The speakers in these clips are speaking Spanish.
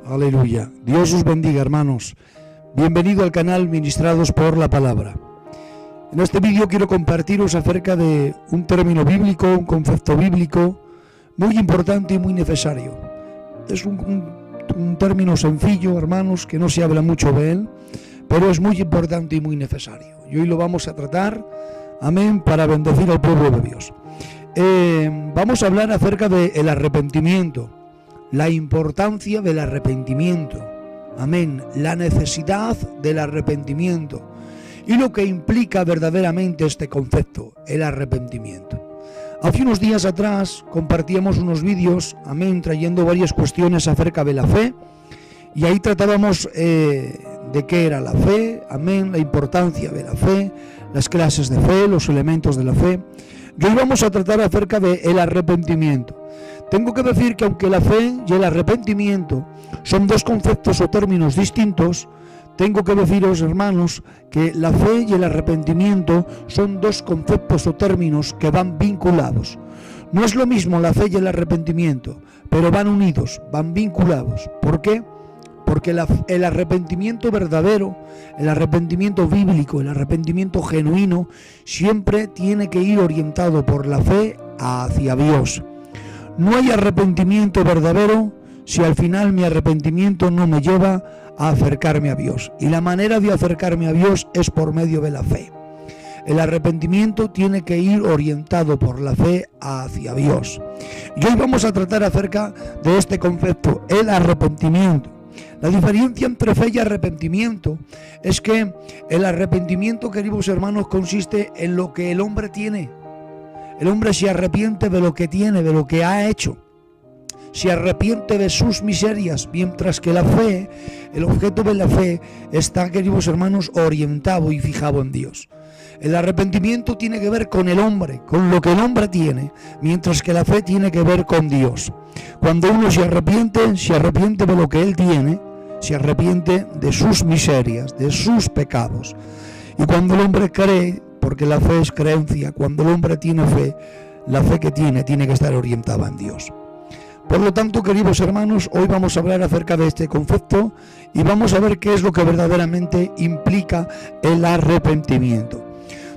Aleluya. Dios os bendiga, hermanos. Bienvenido al canal Ministrados por la Palabra. En este vídeo quiero compartiros acerca de un término bíblico, un concepto bíblico muy importante y muy necesario. Es un término sencillo, hermanos, que no se habla mucho de él, pero es muy importante y muy necesario. Y hoy lo vamos a tratar, amén, para bendecir al pueblo de Dios. Vamos a hablar acerca del arrepentimiento, la importancia del arrepentimiento, amén, la necesidad del arrepentimiento y lo que implica verdaderamente este concepto, el arrepentimiento. Hace unos días atrás compartíamos unos vídeos, amén, trayendo varias cuestiones acerca de la fe, y ahí tratábamos de qué era la fe, amén, la importancia de la fe, las clases de fe, los elementos de la fe. Y hoy vamos a tratar acerca del arrepentimiento. Tengo que decir que aunque la fe y el arrepentimiento son dos conceptos o términos distintos, tengo que deciros, hermanos, que la fe y el arrepentimiento son dos conceptos o términos que van vinculados. No es lo mismo la fe y el arrepentimiento, pero van unidos, van vinculados. ¿Por qué? Porque el arrepentimiento verdadero, el arrepentimiento bíblico, el arrepentimiento genuino, siempre tiene que ir orientado por la fe hacia Dios. No hay arrepentimiento verdadero si al final mi arrepentimiento no me lleva a acercarme a Dios. Y la manera de acercarme a Dios es por medio de la fe. El arrepentimiento tiene que ir orientado por la fe hacia Dios. Y hoy vamos a tratar acerca de este concepto, el arrepentimiento. La diferencia entre fe y arrepentimiento es que el arrepentimiento, queridos hermanos, consiste en lo que el hombre tiene. El hombre se arrepiente de lo que tiene, de lo que ha hecho. Se arrepiente de sus miserias, mientras que la fe, el objeto de la fe, está, queridos hermanos, orientado y fijado en Dios. El arrepentimiento tiene que ver con el hombre, con lo que el hombre tiene, mientras que la fe tiene que ver con Dios. Cuando uno se arrepiente de lo que él tiene, se arrepiente de sus miserias, de sus pecados. Y cuando el hombre cree, porque la fe es creencia, cuando el hombre tiene fe, la fe que tiene que estar orientada en Dios. Por lo tanto, queridos hermanos, hoy vamos a hablar acerca de este concepto y vamos a ver qué es lo que verdaderamente implica el arrepentimiento.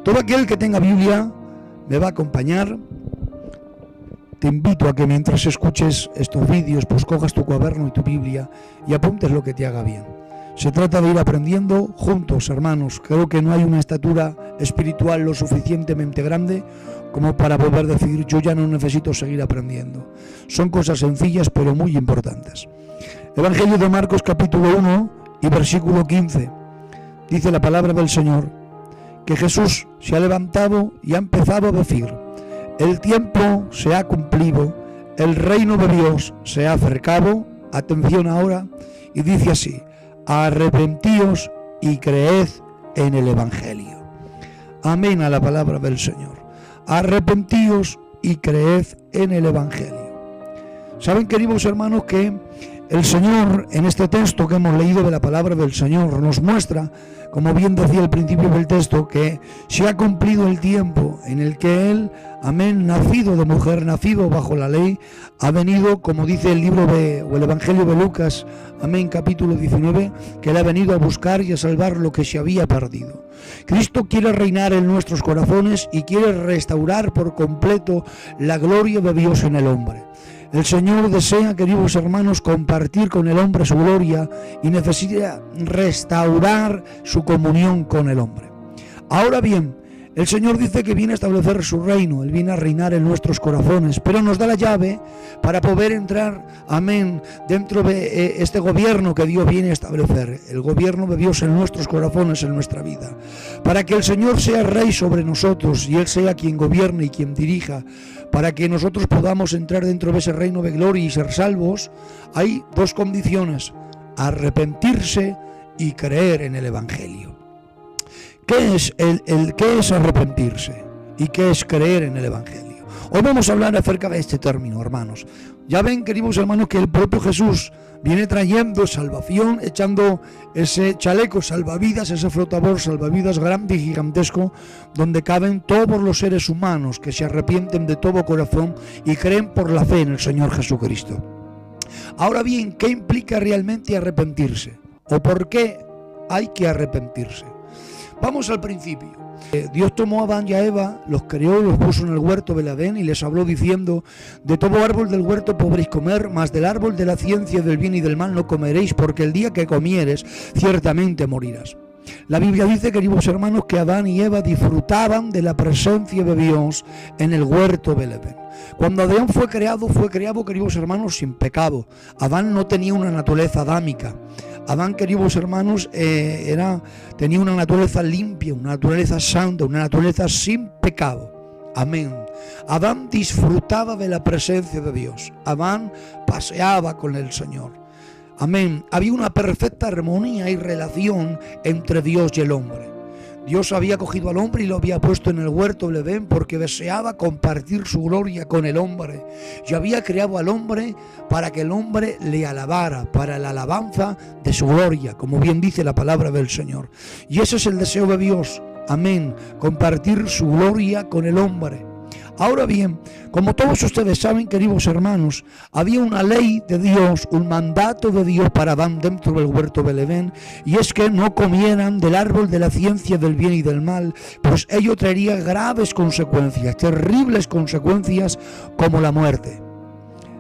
Todo aquel que tenga Biblia me va a acompañar. Te invito a que mientras escuches estos vídeos, pues cojas tu cuaderno y tu Biblia y apuntes lo que te haga bien. Se trata de ir aprendiendo juntos, hermanos. Creo que no hay una estatura espiritual lo suficientemente grande como para poder decir, yo ya no necesito seguir aprendiendo. Son cosas sencillas pero muy importantes. Evangelio de Marcos capítulo 1 y versículo 15. Dice la palabra del Señor que Jesús se ha levantado y ha empezado a decir, el tiempo se ha cumplido, el reino de Dios se ha acercado. Atención ahora, y dice así, arrepentíos y creed en el Evangelio. Amén a la palabra del Señor. Arrepentíos y creed en el Evangelio. Saben, queridos hermanos, que el Señor, en este texto que hemos leído de la palabra del Señor, nos muestra, como bien decía al principio del texto, que se ha cumplido el tiempo en el que Él, amén, nacido de mujer, nacido bajo la ley, ha venido, como dice el libro o el Evangelio de Lucas, amén, capítulo 19, que Él ha venido a buscar y a salvar lo que se había perdido. Cristo quiere reinar en nuestros corazones y quiere restaurar por completo la gloria de Dios en el hombre. El Señor desea, queridos hermanos, compartir con el hombre su gloria y necesita restaurar su comunión con el hombre. Ahora bien, el Señor dice que viene a establecer su reino, Él viene a reinar en nuestros corazones, pero nos da la llave para poder entrar, amén, dentro de este gobierno que Dios viene a establecer, el gobierno de Dios en nuestros corazones, en nuestra vida. Para que el Señor sea rey sobre nosotros y Él sea quien gobierne y quien dirija, para que nosotros podamos entrar dentro de ese reino de gloria y ser salvos, hay dos condiciones: arrepentirse y creer en el Evangelio. ¿Qué es arrepentirse? ¿Y qué es creer en el Evangelio? Hoy vamos a hablar acerca de este término, hermanos. Ya ven, queridos hermanos, que el propio Jesús viene trayendo salvación, echando ese chaleco salvavidas, ese flotador salvavidas grande y gigantesco, donde caben todos los seres humanos que se arrepienten de todo corazón y creen por la fe en el Señor Jesucristo. Ahora bien, ¿qué implica realmente arrepentirse? ¿O por qué hay que arrepentirse? Vamos al principio. Dios tomó a Adán y a Eva, los creó y los puso en el huerto del Edén y les habló diciendo: de todo árbol del huerto podréis comer, mas del árbol de la ciencia del bien y del mal no comeréis, porque el día que comieres ciertamente morirás. La Biblia dice, queridos hermanos, que Adán y Eva disfrutaban de la presencia de Dios en el huerto del Edén. Cuando Adán fue creado, queridos hermanos, sin pecado. Adán no tenía una naturaleza adámica. Adán, queridos hermanos, tenía una naturaleza limpia, una naturaleza santa, una naturaleza sin pecado. Amén. Adán disfrutaba de la presencia de Dios. Adán paseaba con el Señor. Amén. Había una perfecta armonía y relación entre Dios y el hombre. Dios había cogido al hombre y lo había puesto en el huerto del Edén porque deseaba compartir su gloria con el hombre. Y había creado al hombre para que el hombre le alabara, para la alabanza de su gloria, como bien dice la palabra del Señor. Y ese es el deseo de Dios. Amén. Compartir su gloria con el hombre. Ahora bien, como todos ustedes saben, queridos hermanos, había una ley de Dios, un mandato de Dios para Adán dentro del huerto del Edén, y es que no comieran del árbol de la ciencia del bien y del mal, pues ello traería graves consecuencias, terribles consecuencias como la muerte.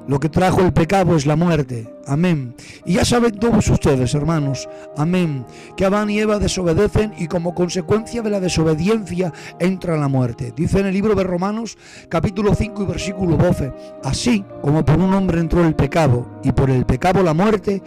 Lo que trajo el pecado es la muerte. Amén. Y ya saben todos ustedes, hermanos, amén, que Adán y Eva desobedecen y como consecuencia de la desobediencia entra la muerte. Dice en el libro de Romanos, capítulo 5 y versículo 12, así como por un hombre entró el pecado y por el pecado la muerte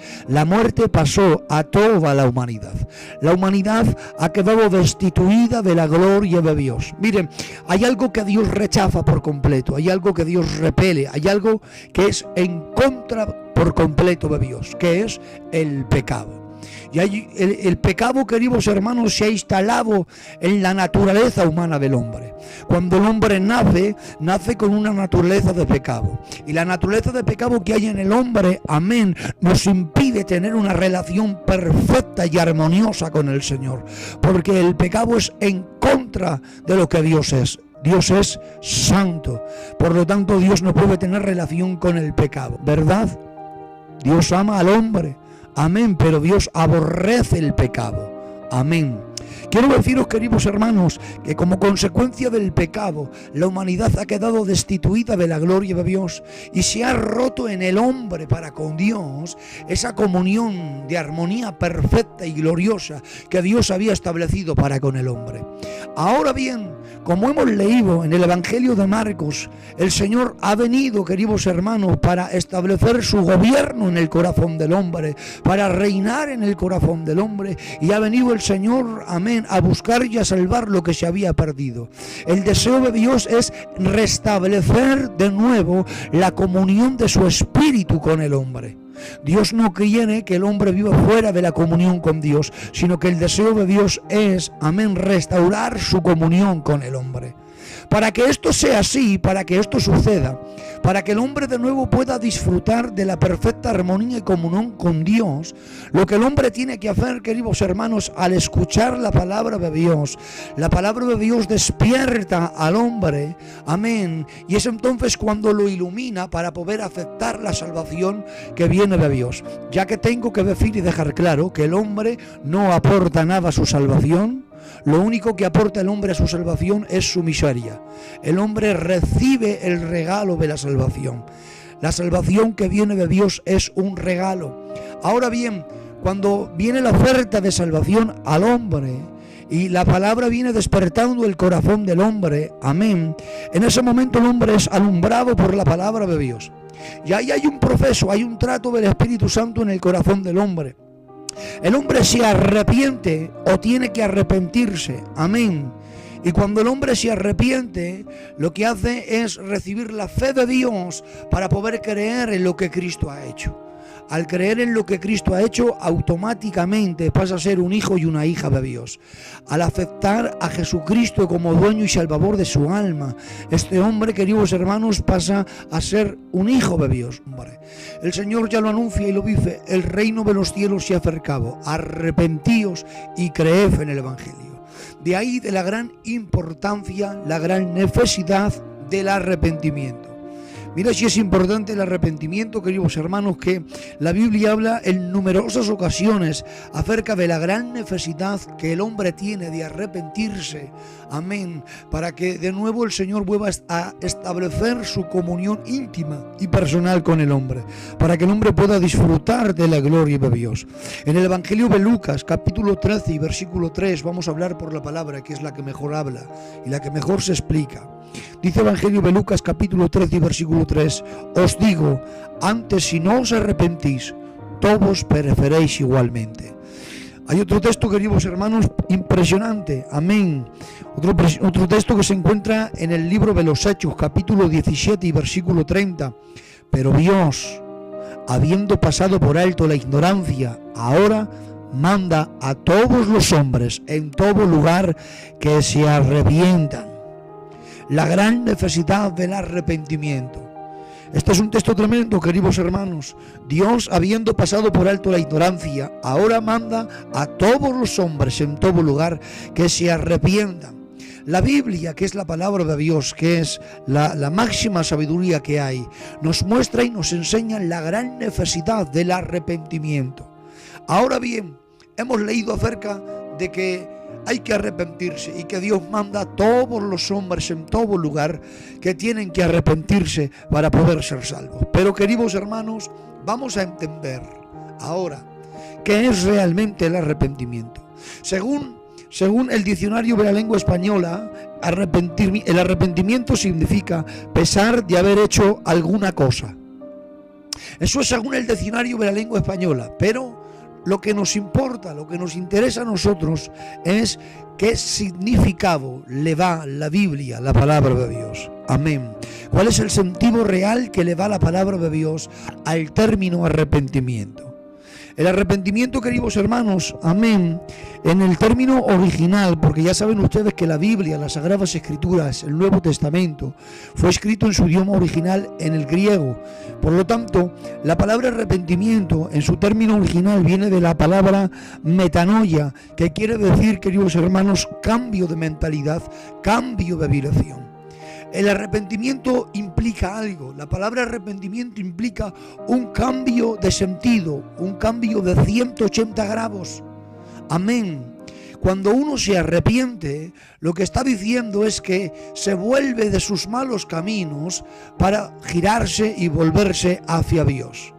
pasó a toda la humanidad. La humanidad ha quedado destituida de la gloria de Dios. Miren, hay algo que Dios rechaza por completo, hay algo que Dios repele, hay algo que es en contra por completo de Dios, que es el pecado. Y el pecado, queridos hermanos, se ha instalado en la naturaleza humana del hombre. Cuando el hombre nace con una naturaleza de pecado. Y la naturaleza de pecado que hay en el hombre, amén, nos impide tener una relación perfecta y armoniosa con el Señor. Porque el pecado es en contra de lo que Dios es. Dios es santo, por lo tanto Dios no puede tener relación con el pecado, ¿verdad? Dios ama al hombre, amén, pero Dios aborrece el pecado, amén. Quiero deciros, queridos hermanos, que como consecuencia del pecado, la humanidad ha quedado destituida de la gloria de Dios y se ha roto en el hombre para con Dios esa comunión de armonía perfecta y gloriosa que Dios había establecido para con el hombre. Ahora bien, como hemos leído en el Evangelio de Marcos, el Señor ha venido, queridos hermanos, para establecer su gobierno en el corazón del hombre, para reinar en el corazón del hombre, y ha venido el Señor, amén, a buscar y a salvar lo que se había perdido. El deseo de Dios es restablecer de nuevo la comunión de su espíritu con el hombre. Dios no quiere que el hombre viva fuera de la comunión con Dios, sino que el deseo de Dios es, amén, restaurar su comunión con el hombre. Para que esto sea así, para que esto suceda, para que el hombre de nuevo pueda disfrutar de la perfecta armonía y comunión con Dios, lo que el hombre tiene que hacer, queridos hermanos, al escuchar la palabra de Dios, la palabra de Dios despierta al hombre, amén, y es entonces cuando lo ilumina para poder aceptar la salvación que viene de Dios. Ya que tengo que decir y dejar claro que el hombre no aporta nada a su salvación. Lo único que aporta el hombre a su salvación es su miseria. El hombre recibe el regalo de la salvación. La salvación que viene de Dios es un regalo. Ahora bien, cuando viene la oferta de salvación al hombre y la palabra viene despertando el corazón del hombre, amén, en ese momento el hombre es alumbrado por la palabra de Dios. Y ahí hay un proceso, hay un trato del Espíritu Santo en el corazón del hombre. El hombre se arrepiente o tiene que arrepentirse, amén. Y cuando el hombre se arrepiente, lo que hace es recibir la fe de Dios para poder creer en lo que Cristo ha hecho. Al creer en lo que Cristo ha hecho, automáticamente pasa a ser un hijo y una hija de Dios. Al aceptar a Jesucristo como dueño y salvador de su alma, este hombre, queridos hermanos, pasa a ser un hijo de Dios. El Señor ya lo anuncia y lo dice: el reino de los cielos se ha acercado, arrepentíos y creed en el Evangelio. De ahí de la gran importancia, la gran necesidad del arrepentimiento. Mira si es importante el arrepentimiento, queridos hermanos, que la Biblia habla en numerosas ocasiones acerca de la gran necesidad que el hombre tiene de arrepentirse. Amén. Para que de nuevo el Señor vuelva a establecer su comunión íntima y personal con el hombre. Para que el hombre pueda disfrutar de la gloria de Dios. En el Evangelio de Lucas, capítulo 13 y versículo 3, vamos a hablar por la palabra, que es la que mejor habla y la que mejor se explica. Dice Evangelio de Lucas capítulo 13 y versículo 3: os digo, antes si no os arrepentís, todos pereceréis igualmente. Hay otro texto, queridos hermanos, impresionante, amén. Otro texto que se encuentra en el libro de los Hechos, capítulo 17 y versículo 30. Pero Dios, habiendo pasado por alto la ignorancia, ahora manda a todos los hombres en todo lugar que se arrepientan. La gran necesidad del arrepentimiento. Este es un texto tremendo, queridos hermanos. Dios, habiendo pasado por alto la ignorancia, ahora manda a todos los hombres en todo lugar que se arrepientan. La Biblia, que es la palabra de Dios, que es la máxima sabiduría que hay, nos muestra y nos enseña la gran necesidad del arrepentimiento. Ahora bien, hemos leído acerca de que hay que arrepentirse y que Dios manda a todos los hombres en todo lugar que tienen que arrepentirse para poder ser salvos. Pero, queridos hermanos, vamos a entender ahora qué es realmente el arrepentimiento. Según el diccionario de la lengua española, el arrepentimiento significa pesar de haber hecho alguna cosa. Eso es según el diccionario de la lengua española, pero lo que nos importa, lo que nos interesa a nosotros es qué significado le da la Biblia, la palabra de Dios. Amén. ¿Cuál es el sentido real que le da la palabra de Dios al término arrepentimiento? El arrepentimiento, queridos hermanos, amén, en el término original, porque ya saben ustedes que la Biblia, las Sagradas Escrituras, el Nuevo Testamento, fue escrito en su idioma original, en el griego. Por lo tanto, la palabra arrepentimiento, en su término original, viene de la palabra metanoia, que quiere decir, queridos hermanos, cambio de mentalidad, cambio de dirección. El arrepentimiento implica algo. La palabra arrepentimiento implica un cambio de sentido, un cambio de 180 grados. Amén. Cuando uno se arrepiente, lo que está diciendo es que se vuelve de sus malos caminos para girarse y volverse hacia Dios.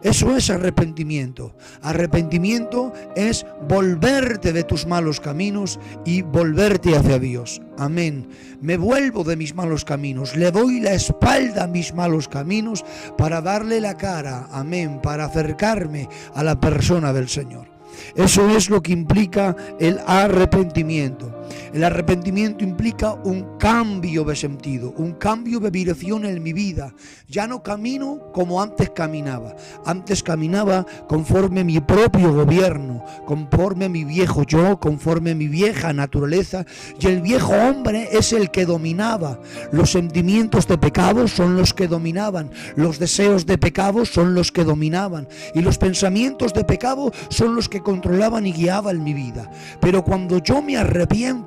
Eso es arrepentimiento. Arrepentimiento es volverte de tus malos caminos y volverte hacia Dios. Amén. Me vuelvo de mis malos caminos, le doy la espalda a mis malos caminos para darle la cara, amén, para acercarme a la persona del Señor. Eso es lo que implica el arrepentimiento. El arrepentimiento implica un cambio de sentido, un cambio de dirección en mi vida. Ya no camino como antes caminaba. Antes caminaba conforme mi propio gobierno, conforme mi viejo yo, conforme mi vieja naturaleza. Y el viejo hombre es el que dominaba. Los sentimientos de pecado son los que dominaban. Los deseos de pecado son los que dominaban. Y los pensamientos de pecado son los que controlaban y guiaban mi vida. Pero cuando yo me arrepiento,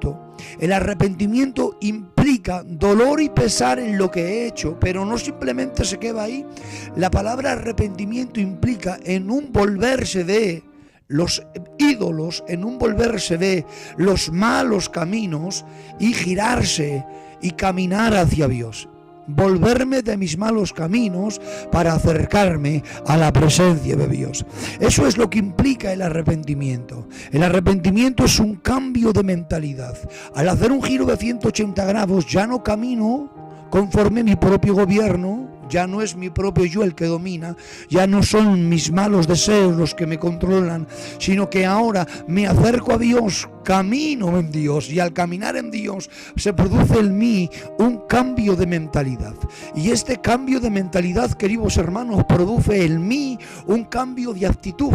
el arrepentimiento implica dolor y pesar en lo que he hecho, pero no simplemente se queda ahí. La palabra arrepentimiento implica en un volverse de los ídolos, en un volverse de los malos caminos y girarse y caminar hacia Dios. Volverme de mis malos caminos para acercarme a la presencia de Dios. Eso es lo que implica el arrepentimiento. El arrepentimiento es un cambio de mentalidad. Al hacer un giro de 180 grados, ya no camino conforme mi propio gobierno, ya no es mi propio yo el que domina, ya no son mis malos deseos los que me controlan, sino que ahora me acerco a Dios, camino en Dios, y al caminar en Dios se produce en mí un cambio de mentalidad. Y este cambio de mentalidad, queridos hermanos, produce en mí un cambio de actitud.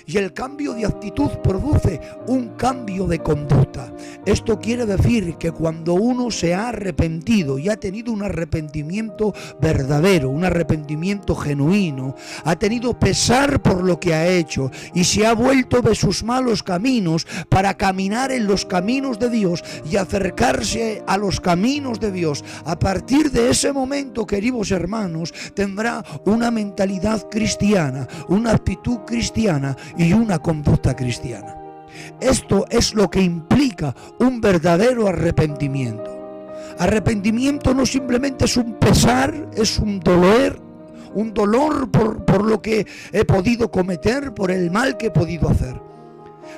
Y el cambio de actitud produce un cambio de conducta. Esto quiere decir que cuando uno se ha arrepentido y ha tenido un arrepentimiento verdadero, un arrepentimiento genuino, ha tenido pesar por lo que ha hecho y se ha vuelto de sus malos caminos para caminar en los caminos de Dios y acercarse a los caminos de Dios, a partir de ese momento, queridos hermanos, tendrá una mentalidad cristiana, una actitud cristiana y una conducta cristiana. Esto es lo que implica un verdadero arrepentimiento. Arrepentimiento no simplemente es un pesar, es un dolor por lo que he podido cometer, por el mal que he podido hacer.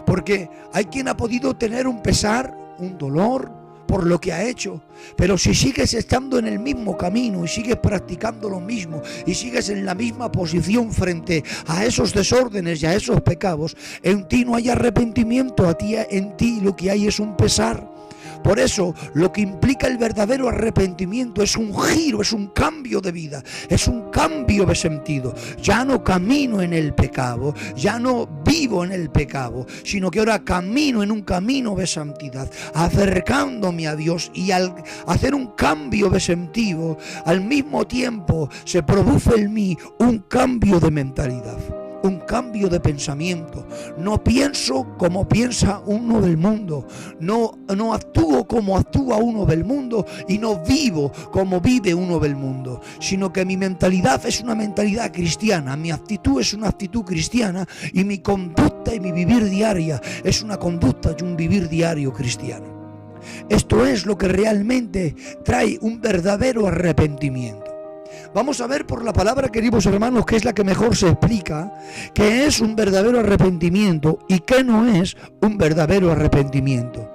Porque hay quien ha podido tener un pesar, un dolor por lo que ha hecho, pero si sigues estando en el mismo camino y sigues practicando lo mismo y sigues en la misma posición frente a esos desórdenes y a esos pecados, en ti no hay arrepentimiento, en ti lo que hay es un pesar. Por eso, lo que implica el verdadero arrepentimiento es un giro, es un cambio de vida, es un cambio de sentido. Ya no camino en el pecado, ya no vivo en el pecado, sino que ahora camino en un camino de santidad, acercándome a Dios, y al hacer un cambio de sentido, al mismo tiempo se produce en mí un cambio de mentalidad. Un cambio de pensamiento. No pienso como piensa uno del mundo, no actúo como actúa uno del mundo y no vivo como vive uno del mundo, sino que mi mentalidad es una mentalidad cristiana, mi actitud es una actitud cristiana y mi conducta y mi vivir diaria es una conducta y un vivir diario cristiano. Esto es lo que realmente trae un verdadero arrepentimiento. Vamos a ver por la palabra, queridos hermanos, que es la que mejor se explica qué es un verdadero arrepentimiento y qué no es un verdadero arrepentimiento.